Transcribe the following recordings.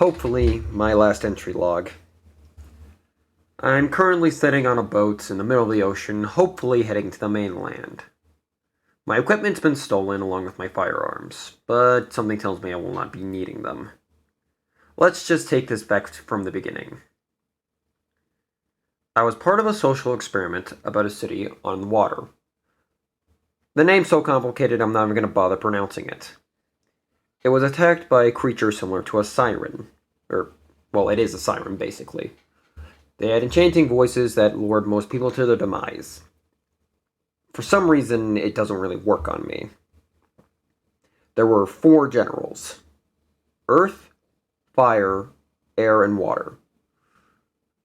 Hopefully, my last entry log. I'm currently sitting on a boat in the middle of the ocean, hopefully heading to the mainland. My equipment's been stolen along with my firearms, but something tells me I will not be needing them. Let's just take this back from the beginning. I was part of a social experiment about a city on the water. The name's so complicated I'm not even going to bother pronouncing it. It was attacked by a creature similar to a siren. Well, it is a siren, basically. They had enchanting voices that lured most people to their demise. For some reason, it doesn't really work on me. There were 4 generals: Earth, Fire, Air, and Water.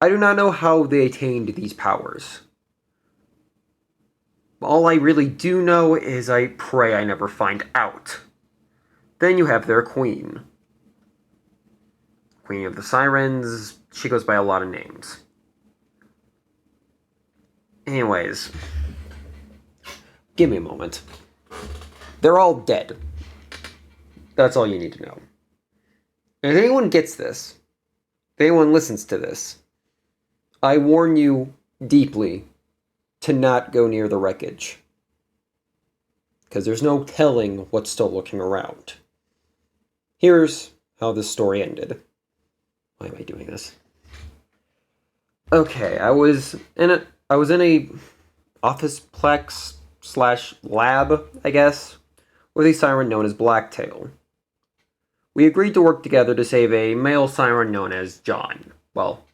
I do not know how they attained these powers. All I really do know is I pray I never find out. Then you have their queen. Queen of the Sirens, she goes by a lot of names. Anyways, give me a moment. They're all dead. That's all you need to know. And if anyone gets this, if anyone listens to this, I warn you deeply to not go near the wreckage. Because there's no telling what's still lurking around. Here's how this story ended. Why am I doing this? Okay, I was in a office plex / lab, I guess, with a siren known as Blacktail. We agreed to work together to save a male siren known as John. Well,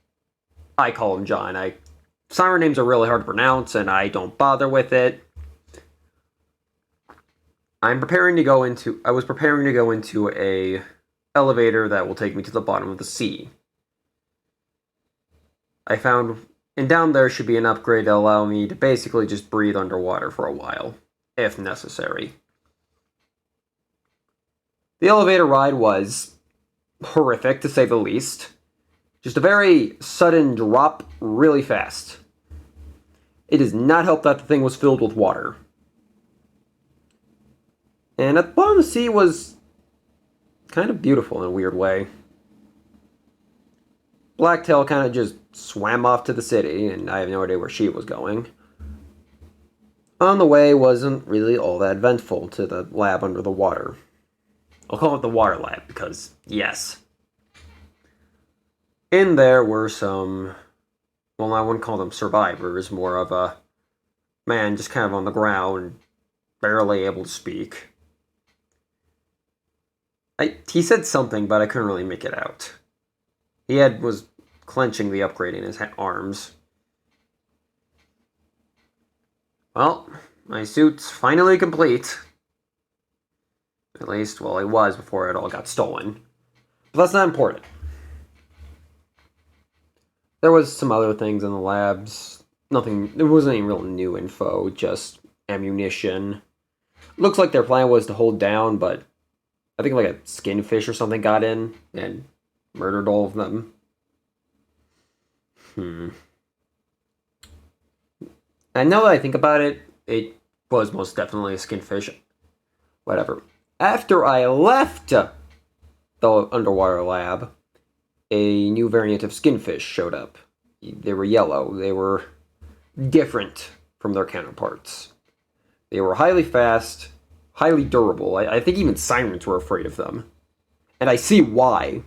I call him John. Siren names are really hard to pronounce, and I don't bother with it. I was preparing to go into a elevator that will take me to the bottom of the sea. And down there should be an upgrade to allow me to basically just breathe underwater for a while, if necessary. The elevator ride was horrific, to say the least. Just a very sudden drop really fast. It does not help that the thing was filled with water. And at the bottom of the sea was kind of beautiful in a weird way. Blacktail kind of just swam off to the city, and I have no idea where she was going. On the way wasn't really all that eventful to the lab under the water. I'll call it the water lab because, yes. In there were some, well, I wouldn't call them survivors, more of a man just kind of on the ground, barely able to speak. He said something, but I couldn't really make it out. He was clenching the upgrade in his arms. Well, my suit's finally complete. At least, well, it was before it all got stolen. But that's not important. There was some other things in the labs. Nothing, there wasn't any real new info, just ammunition. Looks like their plan was to hold down, but I think like a skinfish or something got in and murdered all of them. And now that I think about it, it was most definitely a skinfish. Whatever. After I left the underwater lab, a new variant of skinfish showed up. They were yellow. They were different from their counterparts. They were highly fast, highly durable. I think even sirens were afraid of them. And I see why.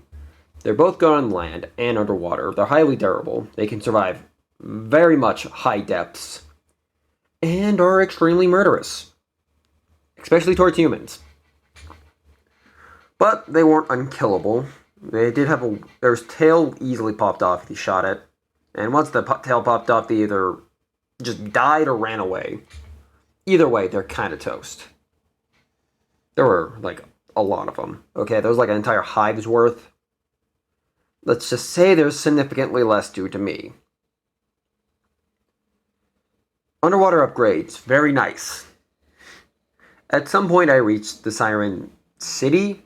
They're both good on land and underwater. They're highly durable. They can survive very much high depths. And are extremely murderous. Especially towards humans. But they weren't unkillable. They did have their tail easily popped off if you shot it. And once the tail popped off, they either just died or ran away. Either way, they're kind of toast. There were, like, a lot of them. Okay, there was like an entire hive's worth. Let's just say there's significantly less due to me. Underwater upgrades, very nice. At some point I reached the Siren City.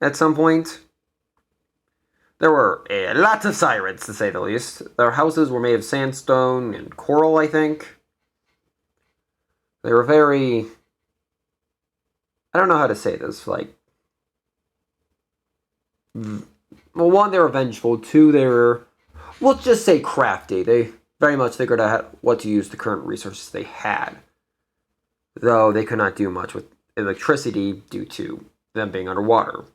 At some point. There were lots of sirens, to say the least. Their houses were made of sandstone and coral, I think. They were very... I don't know how to say this, like... Well, one, they were vengeful. Two, they were, let's just say, crafty. They very much figured out what to use the current resources they had. Though they could not do much with electricity due to them being underwater.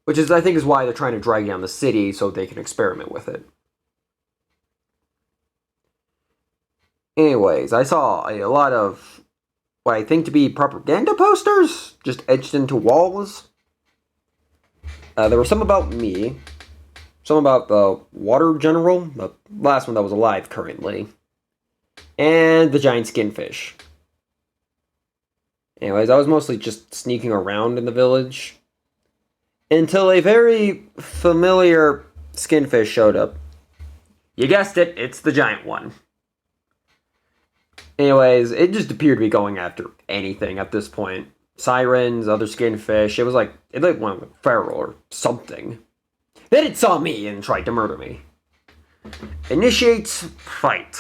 Which is, I think, is why they're trying to drag down the city so they can experiment with it. Anyways, I saw a lot of what I think to be propaganda posters just etched into walls. There were some about me, some about the water general, the last one that was alive currently, and the giant skinfish. Anyways, I was mostly just sneaking around in the village until a very familiar skinfish showed up. You guessed it, it's the giant one. Anyways, it just appeared to be going after anything at this point. Sirens, other skinfish. It went feral or something. Then it saw me and tried to murder me. Initiates fight.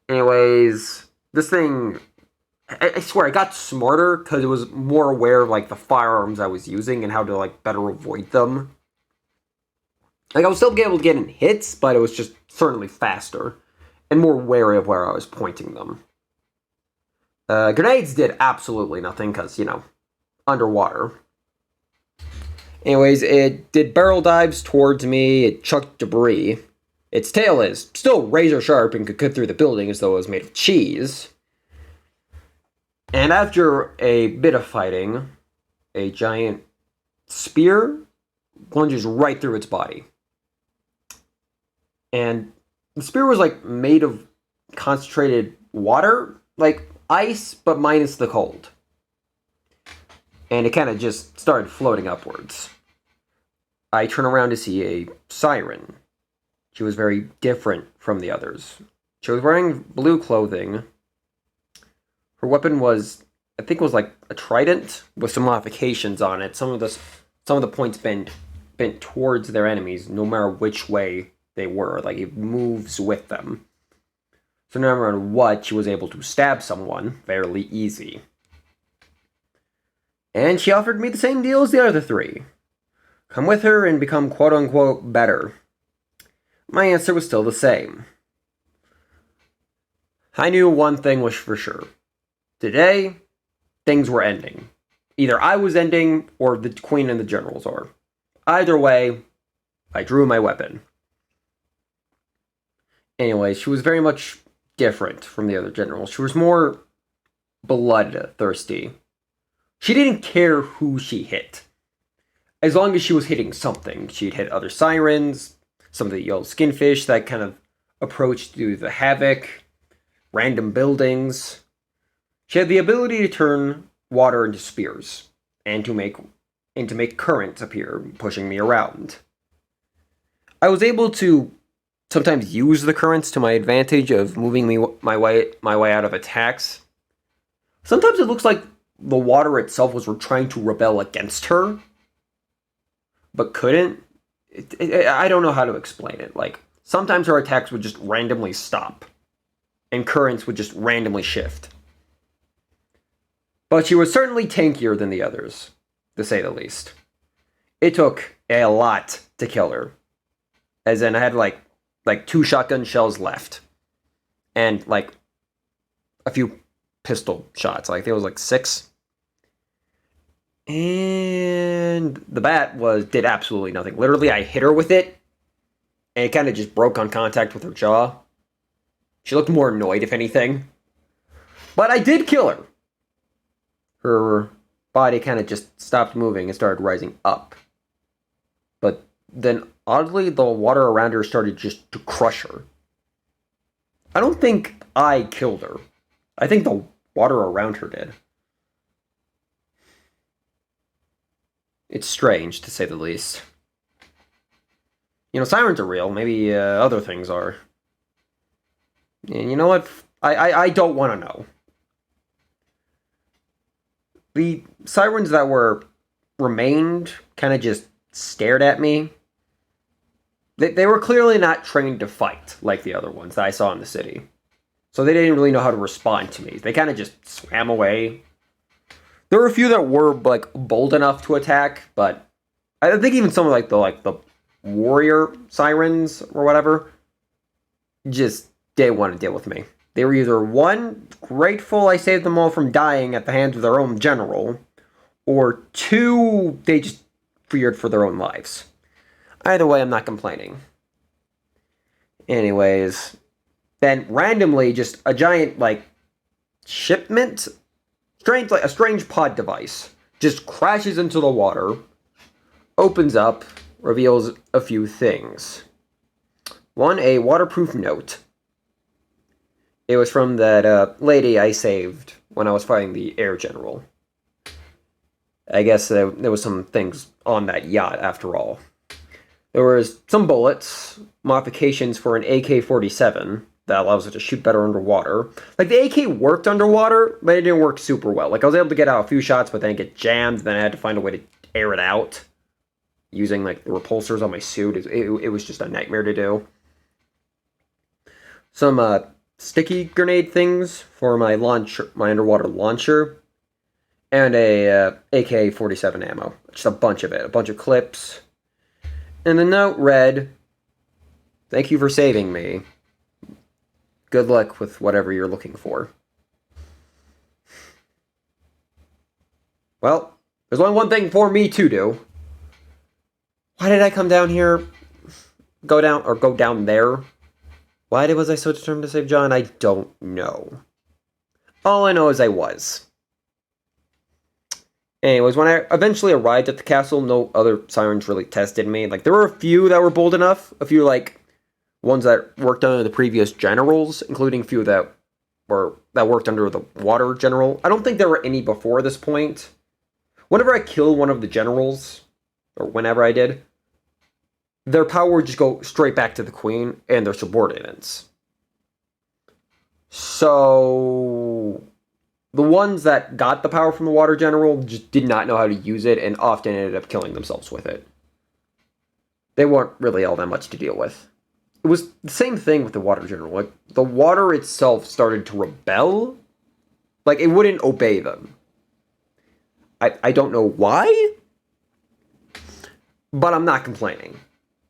Anyways, this thing, I swear, I got smarter because it was more aware of the firearms I was using and how to better avoid them. I was still able to get in hits, but it was just certainly faster and more wary of where I was pointing them. Grenades did absolutely nothing because, underwater. Anyways, it did barrel dives towards me, it chucked debris. Its tail is still razor sharp and could cut through the building as though it was made of cheese. And after a bit of fighting, a giant spear plunges right through its body. And the spear was made of concentrated water, ice, but minus the cold. And it kind of just started floating upwards. I turn around to see a siren. She was very different from the others. She was wearing blue clothing. Her weapon was, I think, a trident with some modifications on it. Some of the points bent towards their enemies, no matter which way they were. It moves with them. So no matter what, she was able to stab someone fairly easy. And she offered me the same deal as the other three. Come with her and become quote-unquote better. My answer was still the same. I knew one thing was for sure. Today, things were ending. Either I was ending, or the queen and the generals are. Either way, I drew my weapon. Anyway, she was very much different from the other generals. She was more bloodthirsty. She didn't care who she hit. As long as she was hitting something. She'd hit other sirens, some of the yellow skinfish that kind of approached to do the havoc, random buildings. She had the ability to turn water into spears, and to make currents appear, pushing me around. I was able to sometimes use the currents to my advantage of moving my way out of attacks. Sometimes it looks like the water itself was trying to rebel against her, but couldn't. I don't know how to explain it. Sometimes her attacks would just randomly stop, and currents would just randomly shift. But she was certainly tankier than the others, to say the least. It took a lot to kill her. As in, I had like 2 shotgun shells left. And a few pistol shots. I think it was 6. And the bat did absolutely nothing. Literally, I hit her with it, and it kind of just broke on contact with her jaw. She looked more annoyed, if anything. But I did kill her. Her body kind of just stopped moving and started rising up. But then, oddly, the water around her started just to crush her. I don't think I killed her. I think the water around her did. It's strange, to say the least. Sirens are real. Maybe other things are. And you know what? I don't want to know. The sirens that remained kind of just stared at me. They were clearly not trained to fight like the other ones that I saw in the city. So they didn't really know how to respond to me. They kind of just swam away. There were a few that were bold enough to attack, but I think even some of the warrior sirens or whatever just didn't want to deal with me. They were either one, grateful I saved them all from dying at the hands of their own general, or two, they just feared for their own lives. Either way, I'm not complaining. Anyways, then randomly, just a giant, shipment? A strange pod device just crashes into the water, opens up, reveals a few things. One, a waterproof note. It was from that lady I saved when I was fighting the air general. I guess there was some things on that yacht after all. There was some bullets, modifications for an AK-47 that allows it to shoot better underwater. The AK worked underwater, but it didn't work super well. I was able to get out a few shots, but then it get jammed, then I had to find a way to air it out using, the repulsors on my suit. It was just a nightmare to do. Some, sticky grenade things for my underwater launcher, and a AK-47 ammo. Just a bunch of it. A bunch of clips. And the note read, "Thank you for saving me. Good luck with whatever you're looking for." Well, there's only one thing for me to do. Why did I come down here? Go down there? Why was I so determined to save John? I don't know. All I know is I was. Anyways, when I eventually arrived at the castle, no other sirens really tested me. There were a few that were bold enough. A few, ones that worked under the previous generals, including a few that worked under the water general. I don't think there were any before this point. Whenever I killed one of the generals, or whenever I did, their power would just go straight back to the queen and their subordinates. So the ones that got the power from the water general just did not know how to use it and often ended up killing themselves with it. They weren't really all that much to deal with. It was the same thing with the water general. The water itself started to rebel. It wouldn't obey them. I don't know why, but I'm not complaining.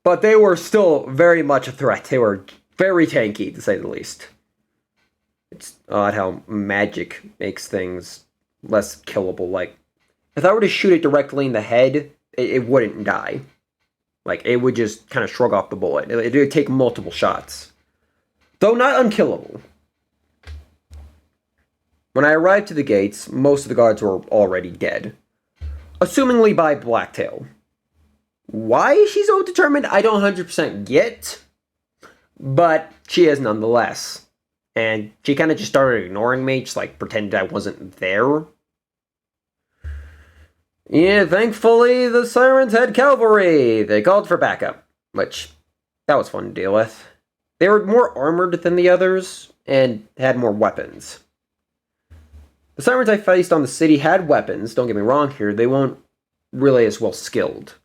But they were still very much a threat. They were very tanky, to say the least. It's odd how magic makes things less killable. If I were to shoot it directly in the head, it wouldn't die. It would just kind of shrug off the bullet. It would take multiple shots. Though not unkillable. When I arrived to the gates, most of the guards were already dead. Assumingly by Blacktail. Why she's so determined, I don't 100% get. But she is nonetheless. And she kind of just started ignoring me, just pretended I wasn't there. Yeah, thankfully the Sirens had cavalry. They called for backup, which, that was fun to deal with. They were more armored than the others, and had more weapons. The Sirens I faced on the city had weapons, don't get me wrong here, they weren't really as well skilled.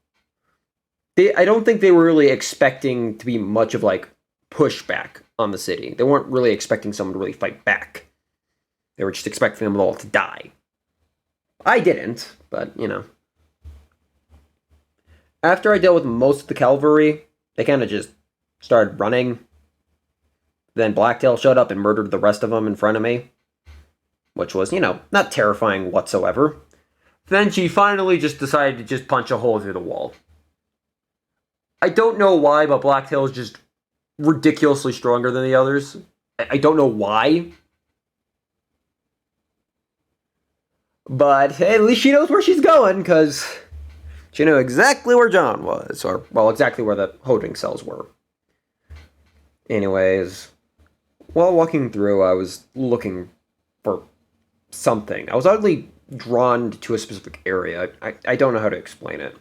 I don't think they were really expecting to be much of pushback on the city. They weren't really expecting someone to really fight back. They were just expecting them all to die. I didn't, but, After I dealt with most of the cavalry, they kind of just started running. Then Blacktail showed up and murdered the rest of them in front of me. Which was, not terrifying whatsoever. Then she finally just decided to just punch a hole through the wall. I don't know why, but Blacktail is just ridiculously stronger than the others. I don't know why. But hey, at least she knows where she's going, because she knew exactly where John was. Or, well, exactly where the holding cells were. Anyways, while walking through, I was looking for something. I was oddly drawn to a specific area. I don't know how to explain it.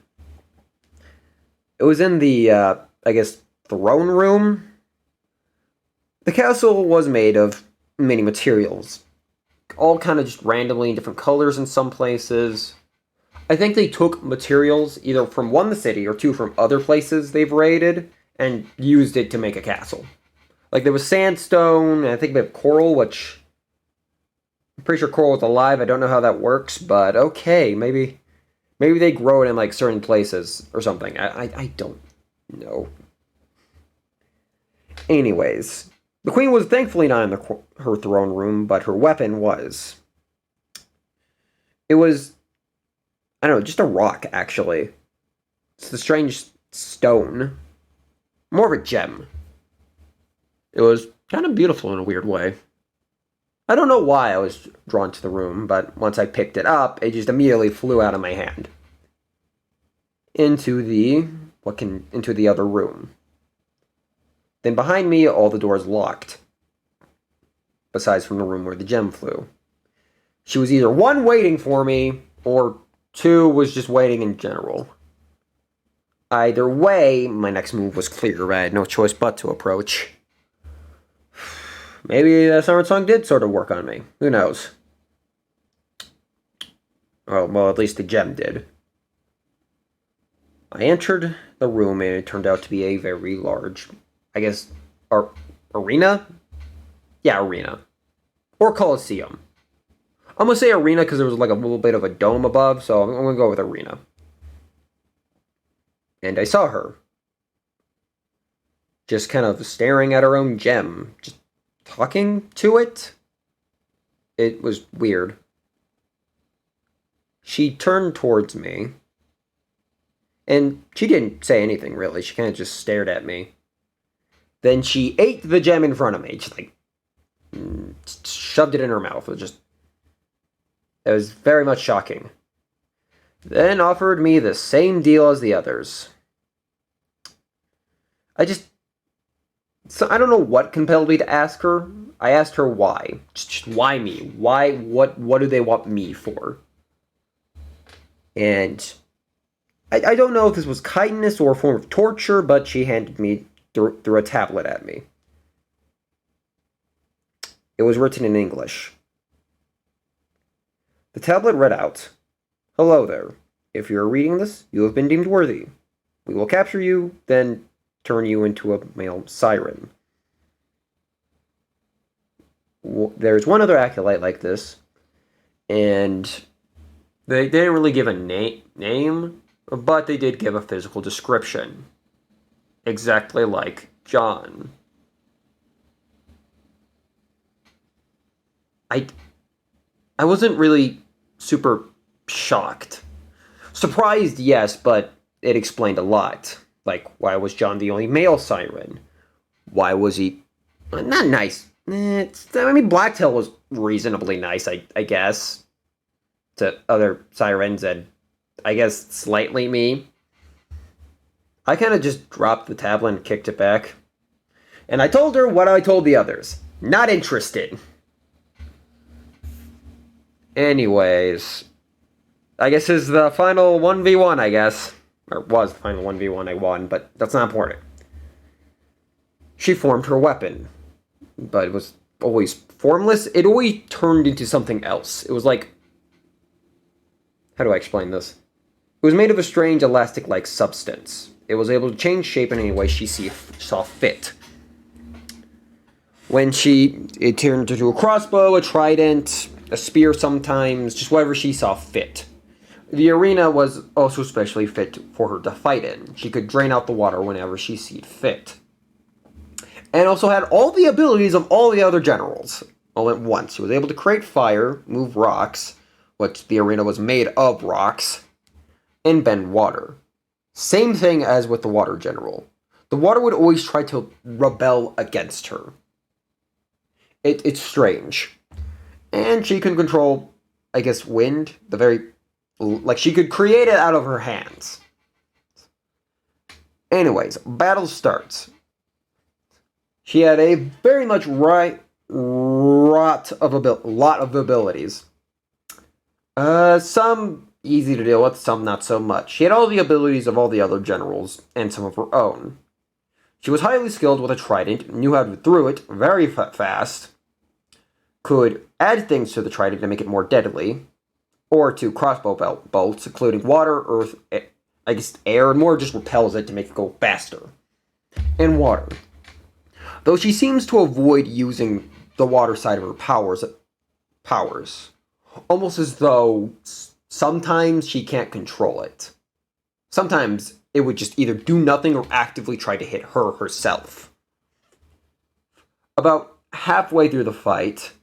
It was in the, throne room. The castle was made of many materials. All kind of just randomly in different colors in some places. I think they took materials either from the city or two from other places they've raided and used it to make a castle. There was sandstone, and I think we have coral, which I'm pretty sure coral is alive. I don't know how that works, but okay, maybe Maybe they grow it in like certain places or something. I don't know. Anyways, the queen was thankfully not in her throne room, but her weapon was. It was, I don't know, just a rock, actually. It's a strange stone. More of a gem. It was kind of beautiful in a weird way. I don't know why I was drawn to the room, but once I picked it up, it just immediately flew out of my hand. Into the other room. Then behind me, all the doors locked. Besides from the room where the gem flew. She was either one, waiting for me, or two, was just waiting in general. Either way, my next move was clear. I had no choice but to approach. Maybe the Siren song did sort of work on me. Who knows? Oh, well, at least the gem did. I entered the room, and it turned out to be a very large, I guess, arena? Yeah, arena. Or Coliseum. I'm going to say arena because there was like a little bit of a dome above, so I'm going to go with arena. And I saw her. Just kind of staring at her own gem. Just talking to it. It was weird. She turned towards me. And she didn't say anything, really. She kind of just stared at me. Then she ate the gem in front of me. Just like, shoved it in her mouth. It was very much shocking. Then offered me the same deal as the others. So I don't know what compelled me to ask her. I asked her why. Just why me? Why? What do they want me for? And I don't know if this was kindness or a form of torture, but she handed me threw a tablet at me. It was written in English. The tablet read out, "Hello there. If you are reading this, you have been deemed worthy. We will capture you, then turn you into a male siren." There's one other acolyte like this, and they didn't really give a name, but they did give a physical description. Exactly like John. I wasn't really super shocked. Surprised, yes, but it explained a lot. Like, why was John the only male siren? Why was he... Not nice. Blacktail was reasonably nice, I guess. To other sirens, and I guess slightly me. I kind of just dropped the tablet and kicked it back. And I told her what I told the others. Not interested. Anyways, I guess this is the final 1v1, I guess. Or was the final 1v1 I won, but that's not important. She formed her weapon, but it was always formless. It always turned into something else. It was like... How do I explain this? It was made of a strange elastic-like substance. It was able to change shape in any way she saw fit. When it turned into a crossbow, a trident, a spear sometimes, just whatever she saw fit. The arena was also specially fit for her to fight in. She could drain out the water whenever she seemed fit. And also had all the abilities of all the other generals, all at once. She was able to create fire, move rocks, which the arena was made of rocks, and bend water. Same thing as with the water general. The water would always try to rebel against her. It's strange. And she can control, I guess, wind. She could create it out of her hands. Anyways, battle starts. She had a very much lot of abilities. Some easy to deal with, some not so much. She had all the abilities of all the other generals, and some of her own. She was highly skilled with a trident, knew how to throw it very fast, could add things to the trident to make it more deadly, or to crossbow bolts, including water, earth, I guess air, and more just repels it to make it go faster. And water. Though she seems to avoid using the water side of her powers, almost as though Sometimes she can't control it. Sometimes it would just either do nothing or actively try to hit her herself. About halfway through the fight,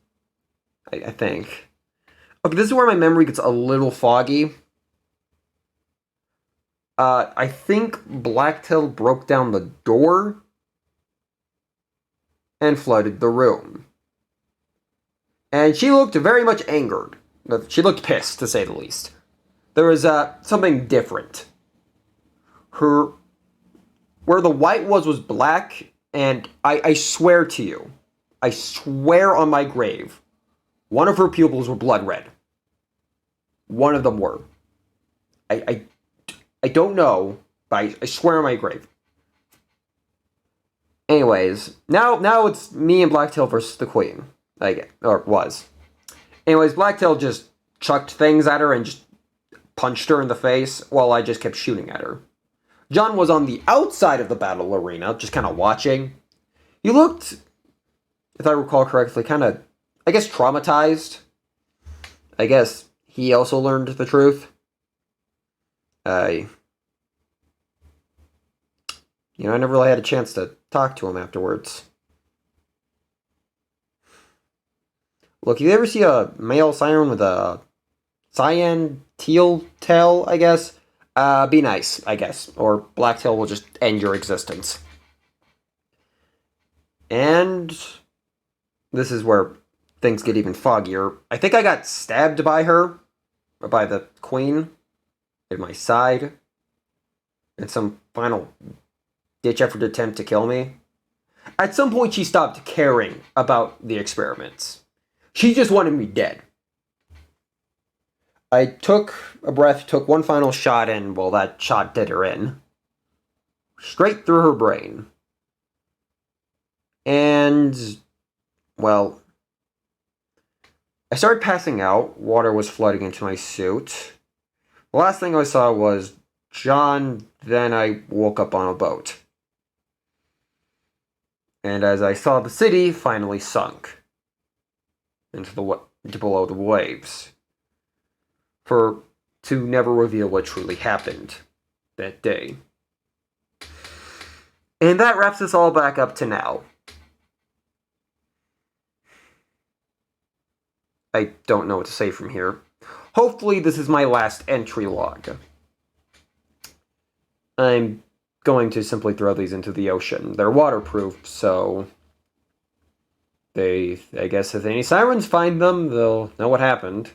I think. Okay, this is where my memory gets a little foggy. I think Blacktail broke down the door and flooded the room. And she looked very much angered. She looked pissed, to say the least. There was something different. Where the white was black, and I swear to you, I swear on my grave, one of her pupils were blood red. One of them were. I don't know, but I swear on my grave. Anyways, now it's me and Blacktail versus the Queen. Or was. Anyways, Blacktail just chucked things at her and just punched her in the face while I just kept shooting at her. John was on the outside of the battle arena, just kind of watching. He looked, if I recall correctly, kind of, I guess, traumatized. I guess he also learned the truth. I never really had a chance to talk to him afterwards. Look, you ever see a male siren with a cyan teal tail, I guess? Be nice, I guess. Or Blacktail will just end your existence. And this is where things get even foggier. I think I got stabbed by her, or by the Queen, at my side, in some final ditch effort attempt to kill me. At some point, she stopped caring about the experiments. She just wanted me dead. I took a breath, took one final shot, and, well, that shot did her in. Straight through her brain. And, well, I started passing out. Water was flooding into my suit. The last thing I saw was John, then I woke up on a boat. And as I saw the city finally sunk into below the waves, to never reveal what truly happened that day. And that wraps us all back up to now. I don't know what to say from here. Hopefully this is my last entry log. I'm going to simply throw these into the ocean. They're waterproof, so I guess if any sirens find them, they'll know what happened.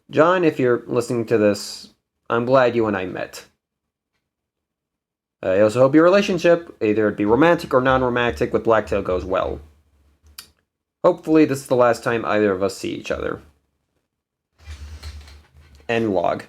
John, if you're listening to this, I'm glad you and I met. I also hope your relationship, either it be romantic or non-romantic, with Blacktail goes well. Hopefully this is the last time either of us see each other. End log.